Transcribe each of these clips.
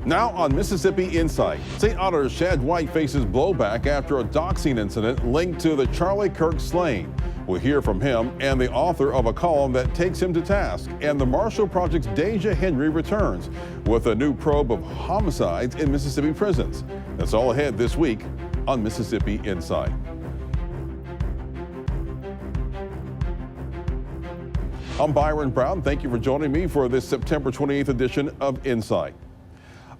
Now on Mississippi Insight, State Auditor Shad White faces blowback after a doxing incident linked to the Charlie Kirk slaying. We'll hear from him and the author of a column that takes him to task. And the Marshall Project's Deja Henry returns with a new probe of homicides in Mississippi prisons. That's all ahead this week on Mississippi Insight. I'm Byron Brown. Thank you for joining me for this September 28th edition of Insight.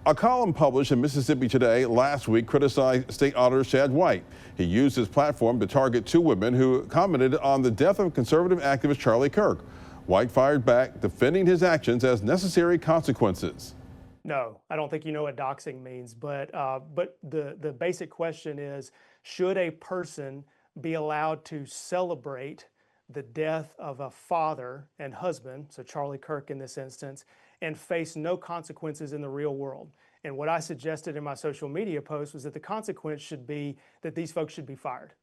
A column published in Mississippi Today last week criticized State Auditor Shad White. He used his platform to target two women who commented on the death of conservative activist Charlie Kirk. White fired back, defending his actions as necessary consequences. No, I don't think you know what doxing means, but the basic question is, should a person be allowed to celebrate the death of a father and husband, so Charlie Kirk in this instance, and face no consequences in the real world? And what I suggested in my social media post was that the consequence should be that these folks should be fired.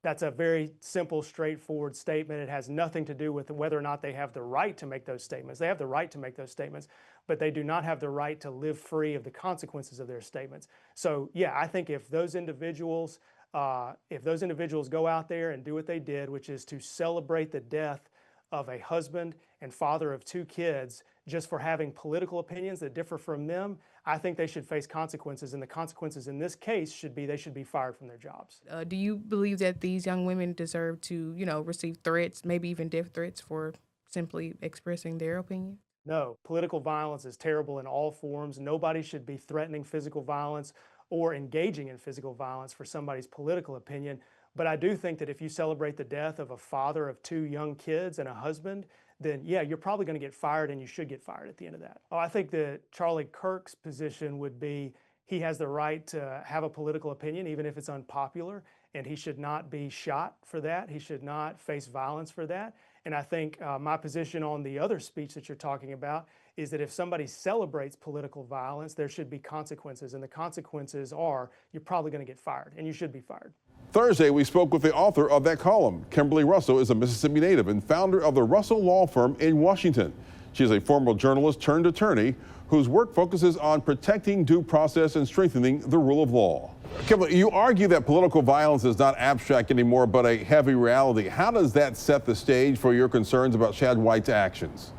That's a very simple, straightforward statement. It has nothing to do with whether or not they have the right to make those statements. They have the right to make those statements, but they do not have the right to live free of the consequences of their statements. So yeah, I think if those individuals go out there and do what they did, which is to celebrate the death of a husband and father of two kids just for having political opinions that differ from them, I think they should face consequences, and the consequences in this case should be they should be fired from their jobs. Do you believe that these young women deserve to, receive threats, maybe even death threats for simply expressing their opinion? No, political violence is terrible in all forms. Nobody should be threatening physical violence or engaging in physical violence for somebody's political opinion. But I do think that if you celebrate the death of a father of two young kids and a husband, then yeah, you're probably going to get fired, and you should get fired at the end of that. Oh, I think that Charlie Kirk's position would be he has the right to have a political opinion, even if it's unpopular, and he should not be shot for that. He should not face violence for that. And I think my position on the other speech that you're talking about is that if somebody celebrates political violence, there should be consequences, and the consequences are you're probably going to get fired, and you should be fired. Thursday, we spoke with the author of that column. Kimberly Russell is a Mississippi native and founder of the Russell Law Firm in Washington. She is a former journalist turned attorney whose work focuses on protecting due process and strengthening the rule of law. Kimberly, you argue that political violence is not abstract anymore, but a heavy reality. How does that set the stage for your concerns about Shad White's actions?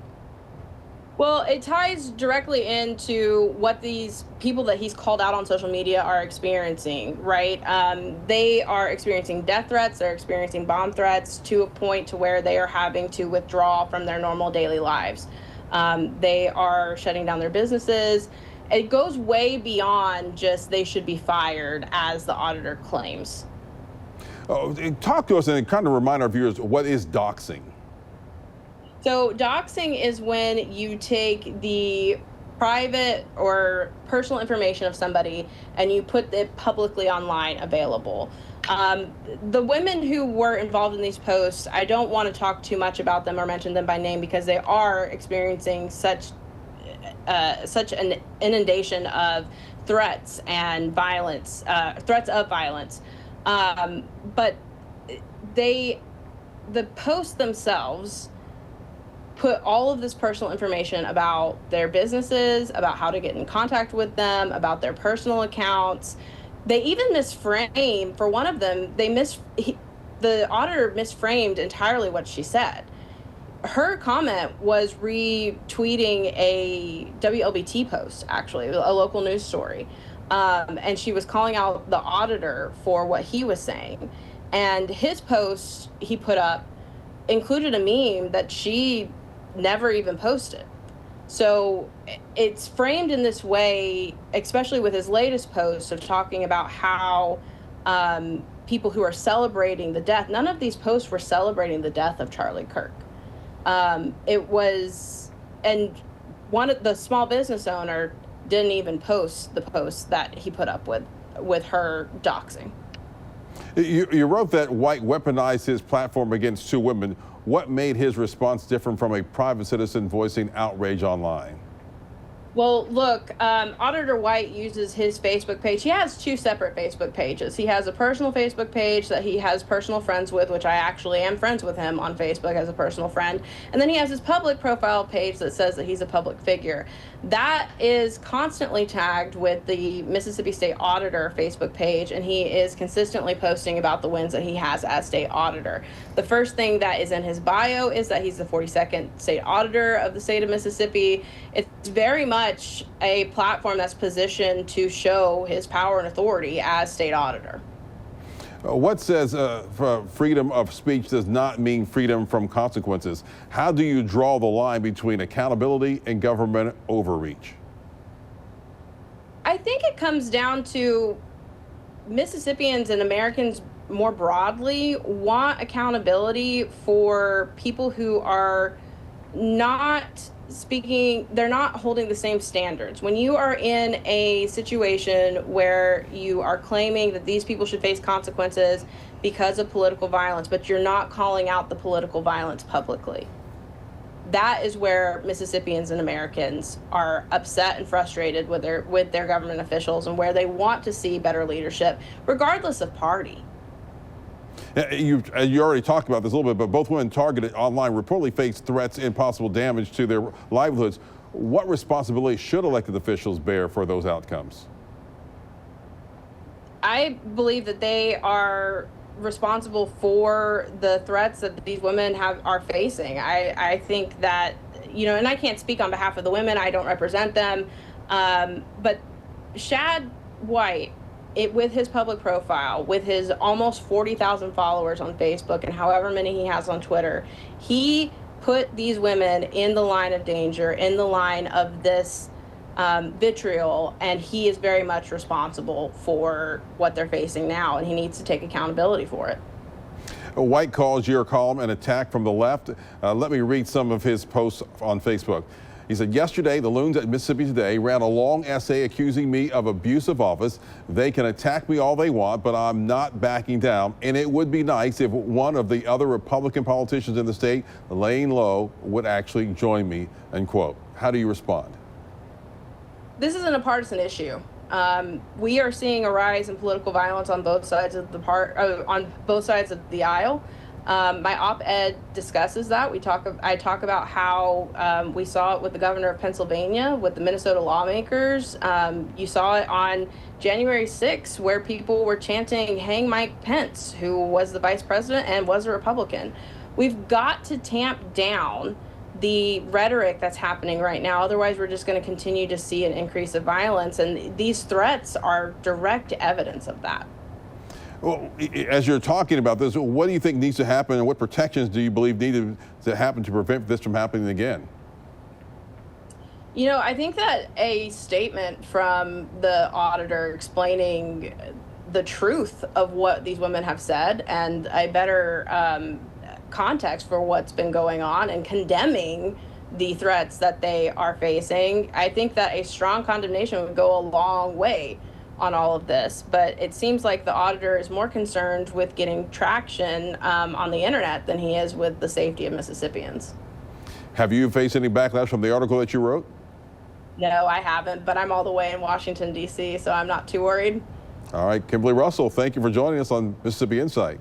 Well, it ties directly into what these people that he's called out on social media are experiencing, right? They are experiencing death threats, they're experiencing bomb threats to a point to where they are having to withdraw from their normal daily lives. They are shutting down their businesses. It goes way beyond just they should be fired, as the auditor claims. Talk to us and kind of remind our viewers, what is doxing? So doxing is when you take the private or personal information of somebody and you put it publicly online available. The women who were involved in these posts, I don't want to talk too much about them or mention them by name because they are experiencing such an inundation of threats and violence, threats of violence. But the posts themselves put all of this personal information about their businesses, about how to get in contact with them, about their personal accounts. They even misframe, for one of them, the auditor misframed entirely what she said. Her comment was retweeting a WLBT post, actually, a local news story. And she was calling out the auditor for what he was saying. And his post he put up included a meme that she never even posted. So it's framed in this way, especially with his latest post of talking about how people who are celebrating the death, none of these posts were celebrating the death of Charlie Kirk. It was, and one of the small business owner didn't even post the post that he put up with her doxing. You wrote that White weaponized his platform against two women. What made his response different from a private citizen voicing outrage online? Well, look, Auditor White uses his Facebook page. He has two separate Facebook pages. He has a personal Facebook page that he has personal friends with, which I actually am friends with him on Facebook as a personal friend. And then he has his public profile page that says that he's a public figure. That is constantly tagged with the Mississippi State Auditor Facebook page, and he is consistently posting about the wins that he has as state auditor. The first thing that is in his bio is that he's the 42nd state auditor of the state of Mississippi. It's very much a platform that's positioned to show his power and authority as state auditor. What says freedom of speech does not mean freedom from consequences? How do you draw the line between accountability and government overreach? I think it comes down to Mississippians and Americans more broadly want accountability for people who are not speaking, they're not holding the same standards. When you are in a situation where you are claiming that these people should face consequences because of political violence, but you're not calling out the political violence publicly, that is where Mississippians and Americans are upset and frustrated with their government officials, and where they want to see better leadership, regardless of party. You already talked about this a little bit, but both women targeted online reportedly faced threats and possible damage to their livelihoods. What responsibility should elected officials bear for those outcomes? I believe that they are responsible for the threats that these women are facing. I think that, you know, and I can't speak on behalf of the women, I don't represent them, but Shad White, with his public profile, with his almost 40,000 followers on Facebook and however many he has on Twitter, he put these women in the line of danger, in the line of this vitriol, and he is very much responsible for what they're facing now, and he needs to take accountability for it. White calls your column an attack from the left. Let me read some of his posts on Facebook. He said, yesterday, the loons at Mississippi Today ran a long essay accusing me of abuse of office. They can attack me all they want, but I'm not backing down. And it would be nice if one of the other Republican politicians in the state, laying low, would actually join me, end quote. How do you respond? This isn't a partisan issue. We are seeing a rise in political violence on both sides of the aisle. My op-ed discusses that. I talk about how we saw it with the governor of Pennsylvania, with the Minnesota lawmakers. You saw it on January 6th, where people were chanting, "Hang Mike Pence," who was the vice president and was a Republican. We've got to tamp down the rhetoric that's happening right now. Otherwise, we're just going to continue to see an increase of violence. And these threats are direct evidence of that. Well, as you're talking about this, what do you think needs to happen, and what protections do you believe need to happen to prevent this from happening again? You know, I think that a statement from the auditor explaining the truth of what these women have said, and a better context for what's been going on, and condemning the threats that they are facing, I think that a strong condemnation would go a long way on all of this. But it seems like the auditor is more concerned with getting traction on the internet than he is with the safety of Mississippians. Have you faced any backlash from the article that you wrote? No, I haven't, but I'm all the way in Washington, D.C., so I'm not too worried. All right, Kimberly Russell, thank you for joining us on Mississippi Insight.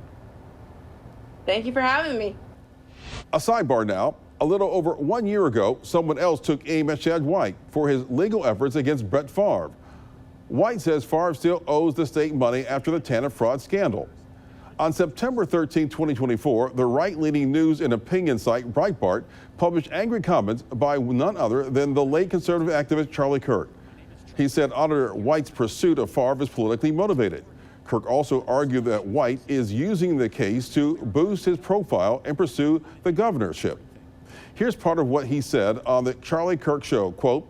Thank you for having me. A sidebar now. A little over 1 year ago, someone else took aim at Shad White for his legal efforts against Brett Favre. White says Favre still owes the state money after the TANF fraud scandal. On September 13, 2024, the right-leaning news and opinion site Breitbart published angry comments by none other than the late conservative activist Charlie Kirk. He said Auditor White's pursuit of Favre is politically motivated. Kirk also argued that White is using the case to boost his profile and pursue the governorship. Here's part of what he said on the Charlie Kirk Show, quote,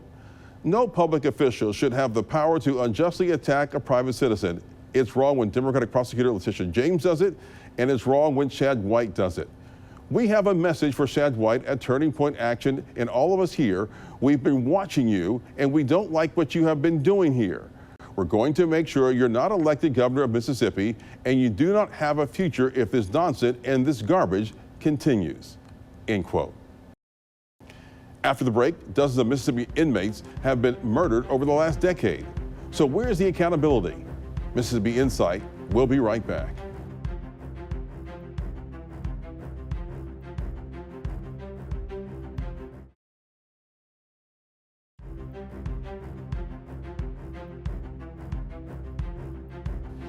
"No public official should have the power to unjustly attack a private citizen. It's wrong when Democratic prosecutor Letitia James does it, and it's wrong when Shad White does it. We have a message for Shad White at Turning Point Action and all of us here. We've been watching you, and we don't like what you have been doing here. We're going to make sure you're not elected governor of Mississippi, and you do not have a future if this nonsense and this garbage continues," end quote. After the break, dozens of Mississippi inmates have been murdered over the last decade. So where's the accountability? Mississippi Insight will be right back.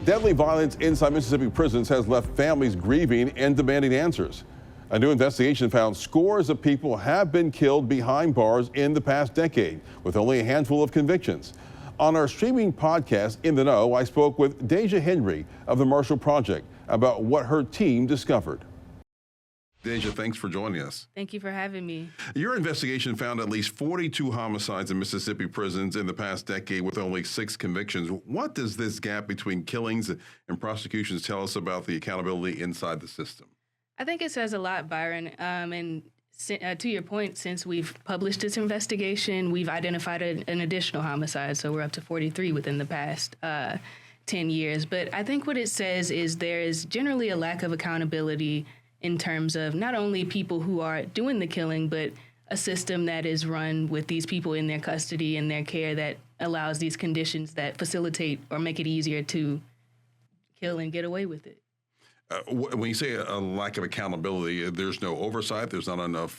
Deadly violence inside Mississippi prisons has left families grieving and demanding answers. A new investigation found scores of people have been killed behind bars in the past decade, with only a handful of convictions. On our streaming podcast, In the Know, I spoke with Deja Henry of the Marshall Project about what her team discovered. Deja, thanks for joining us. Thank you for having me. Your investigation found at least 42 homicides in Mississippi prisons in the past decade with only 6 convictions. What does this gap between killings and prosecutions tell us about the accountability inside the system? I think it says a lot, Byron. And to your point, since we've published this investigation, we've identified an additional homicide. So we're up to 43 within the past 10 years. But I think what it says is there is generally a lack of accountability in terms of not only people who are doing the killing, but a system that is run with these people in their custody and their care that allows these conditions that facilitate or make it easier to kill and get away with it. When you say a lack of accountability, there's no oversight, there's not enough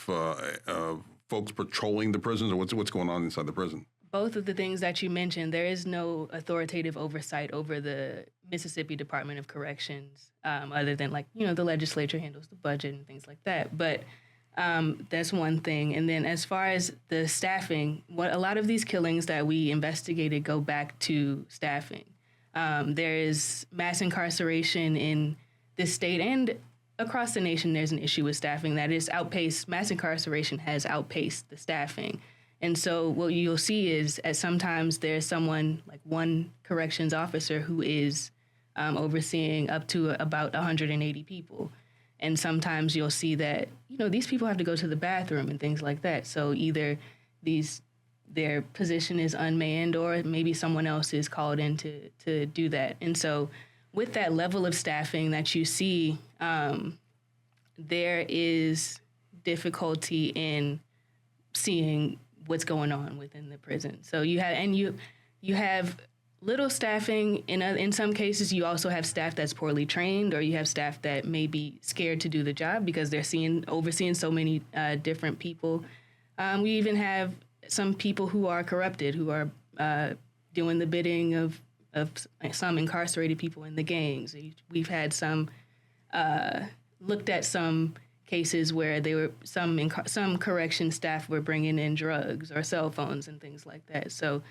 folks patrolling the prisons, or what's going on inside the prison? Both of the things that you mentioned, there is no authoritative oversight over the Mississippi Department of Corrections, other than the legislature handles the budget and things like that. But that's one thing. And then as far as the staffing, a lot of these killings that we investigated go back to staffing. There is mass incarceration in this state and across the nation. There's an issue with staffing that is outpaced. Mass incarceration has outpaced the staffing. And so what you'll see is sometimes there's someone, like one corrections officer, who is overseeing up to about 180 people. And sometimes you'll see that, these people have to go to the bathroom and things like that. So either their position is unmanned or maybe someone else is called in to do that. And so with that level of staffing that you see, there is difficulty in seeing what's going on within the prison. So you have little staffing. In some cases, you also have staff that's poorly trained, or you have staff that may be scared to do the job because they're overseeing so many different people. We even have some people who are corrupted, who are doing the bidding of some incarcerated people in the gangs. We've had looked at some cases where some correction staff were bringing in drugs or cell phones and things like that. So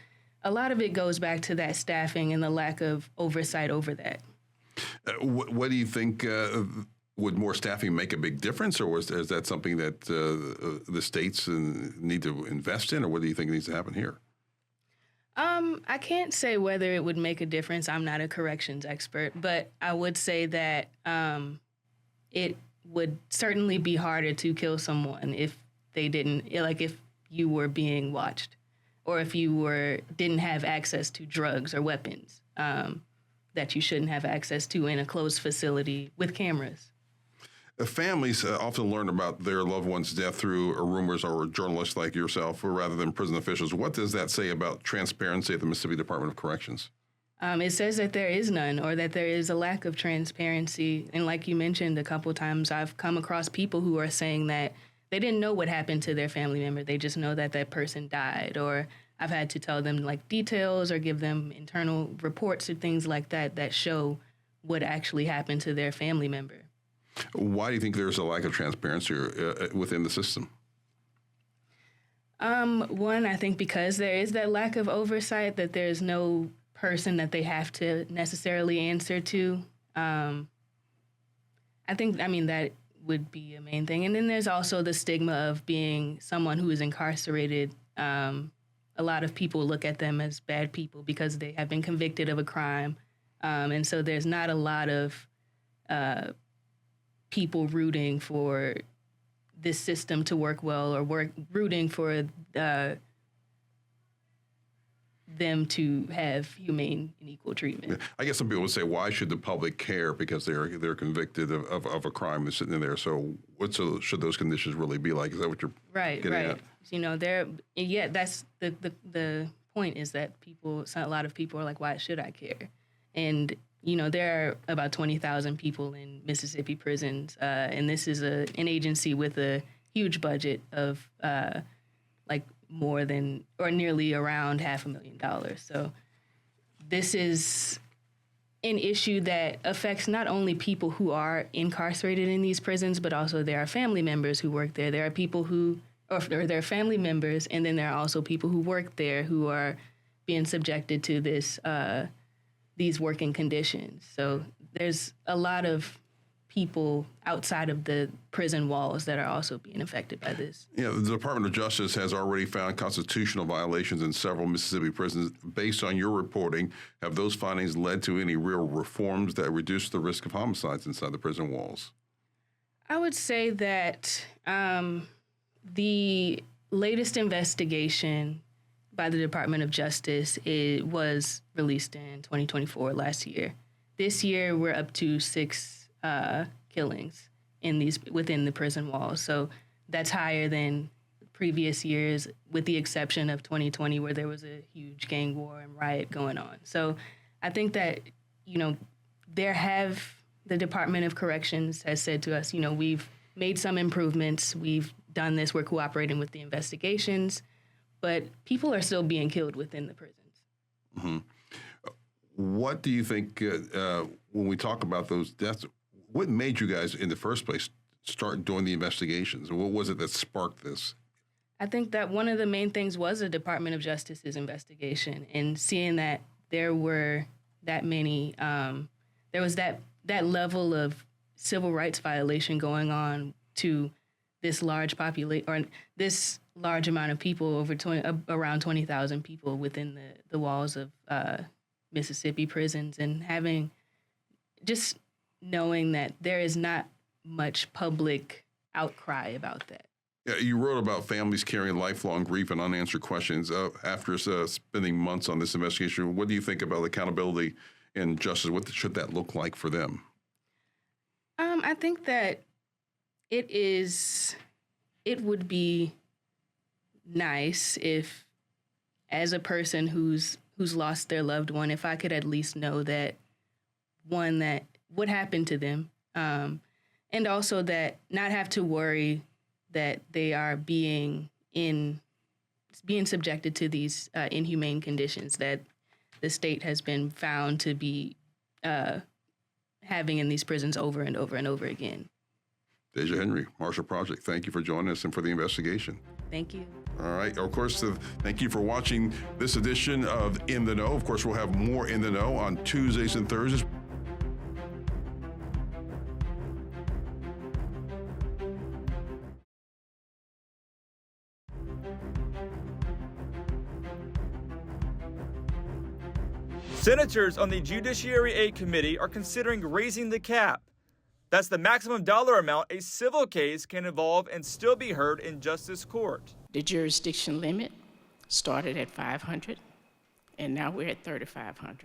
a lot of it goes back to that staffing and the lack of oversight over that. What do you think, would more staffing make a big difference, or is that something that the states need to invest in, or what do you think needs to happen here? I can't say whether it would make a difference. I'm not a corrections expert, but I would say that it would certainly be harder to kill someone if they didn't, if you were being watched, or if you didn't have access to drugs or weapons that you shouldn't have access to in a closed facility with cameras. Families often learn about their loved one's death through rumors or journalists like yourself, rather than prison officials. What does that say about transparency at the Mississippi Department of Corrections? It says that there is none, or that there is a lack of transparency. And like you mentioned a couple of times, I've come across people who are saying that they didn't know what happened to their family member. They just know that that person died. Or I've had to tell them details or give them internal reports or things like that show what actually happened to their family member. Why do you think there's a lack of transparency within the system? One, I think because there is that lack of oversight, that there's no person that they have to necessarily answer to. I mean, that would be a main thing. And then there's also the stigma of being someone who is incarcerated. A lot of people look at them as bad people because they have been convicted of a crime. And so there's not a lot of people rooting for this system to work well, or rooting for them to have humane and equal treatment. I guess some people would say, why should the public care because they're convicted of a crime that's sitting in there? So what should those conditions really be like? Is that what you're getting at? You know, that's the point is that a lot of people are like, why should I care? And, you know, there are about 20,000 people in Mississippi prisons, and this is an agency with a huge budget of like more than or nearly around $500,000. So this is an issue that affects not only people who are incarcerated in these prisons, but also there are family members who work there. There are people who, or there are family members, and then there are also people who work there who are being subjected to these working conditions. So there's a lot of people outside of the prison walls that are also being affected by this. Yeah, the Department of Justice has already found constitutional violations in several Mississippi prisons. Based on your reporting, have those findings led to any real reforms that reduce the risk of homicides inside the prison walls? I would say that the latest investigation by the Department of Justice was released in 2024, last year. This year, we're up to 6 killings within the prison walls. So that's higher than previous years, with the exception of 2020, where there was a huge gang war and riot going on. So I think that, you know, the Department of Corrections has said to us, you know, we've made some improvements, we've done this, we're cooperating with the investigations, but people are still being killed within the prisons. Mm-hmm. What do you think, when we talk about those deaths, what made you guys in the first place start doing the investigations? What was it that sparked this? I think that one of the main things was the Department of Justice's investigation, and seeing that there were that many, there was that level of civil rights violation going on to this large population, or this large amount of people, around 20,000 people within the walls of Mississippi prisons, and just knowing that there is not much public outcry about that. Yeah, you wrote about families carrying lifelong grief and unanswered questions. After spending months on this investigation, what do you think about accountability and justice? What should that look like for them? I think that it would be nice if, as a person who's lost their loved one, if I could at least know that what happened to them, and also that not have to worry that they are being subjected to these inhumane conditions that the state has been found to be having in these prisons over and over and over again. Deja Henry, Marshall Project, thank you for joining us and for the investigation. Thank you. All right. Of course, thank you for watching this edition of In the Know. Of course, we'll have more In the Know on Tuesdays and Thursdays. Senators on the Judiciary Aid Committee are considering raising the cap. That's the maximum dollar amount a civil case can involve and still be heard in justice court. The jurisdiction limit started at $500, and now we're at $3,500.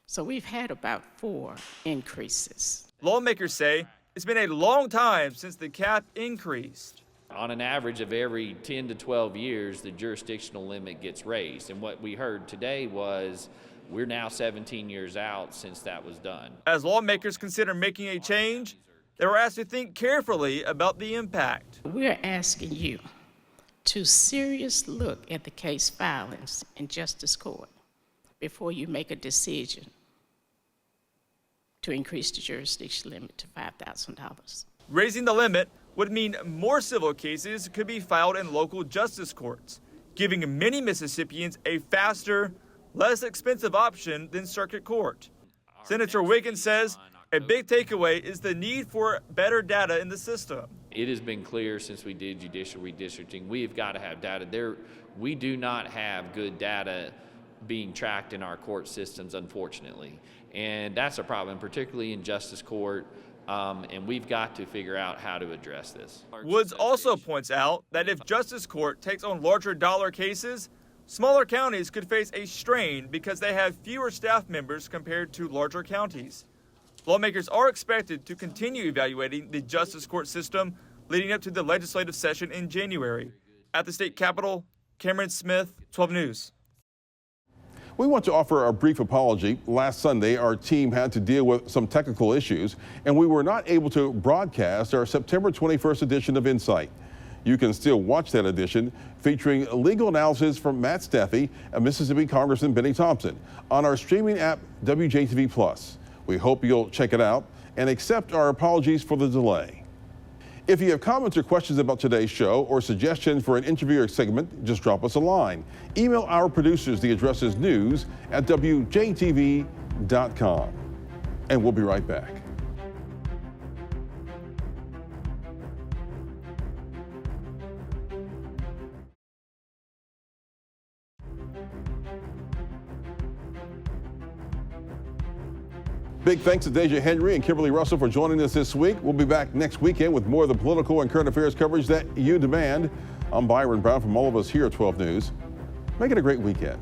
So we've had about 4 increases. Lawmakers say it's been a long time since the cap increased. On an average of every 10 to 12 years, the jurisdictional limit gets raised. And what we heard today was we're now 17 years out since that was done. As lawmakers consider making a change, they were asked to think carefully about the impact. We're asking you to seriously look at the case filings in justice court before you make a decision to increase the jurisdiction limit to $5,000. Raising the limit would mean more civil cases could be filed in local justice courts, giving many Mississippians a faster, less expensive option than circuit court. Senator Wiggins says a big takeaway is the need for better data in the system. It has been clear since we did judicial redistricting, we have got to have data. We do not have good data being tracked in our court systems, unfortunately. And that's a problem, particularly in justice court, and we've got to figure out how to address this. Woods also points out that if justice court takes on larger dollar cases, smaller counties could face a strain because they have fewer staff members compared to larger counties. Lawmakers are expected to continue evaluating the justice court system leading up to the legislative session in January. At the state capitol, Cameron Smith, 12 News. We want to offer a brief apology. Last Sunday, our team had to deal with some technical issues, and we were not able to broadcast our September 21st edition of Insight. You can still watch that edition featuring legal analysis from Matt Steffi and Mississippi Congressman Benny Thompson on our streaming app, WJTV+. We hope you'll check it out and accept our apologies for the delay. If you have comments or questions about today's show or suggestions for an interview or segment, just drop us a line. Email our producers. The address is news@WJTV.com. And we'll be right back. Big thanks to Deja Henry and Kimberly Russell for joining us this week. We'll be back next weekend with more of the political and current affairs coverage that you demand. I'm Byron Brown from all of us here at 12 News. Make it a great weekend.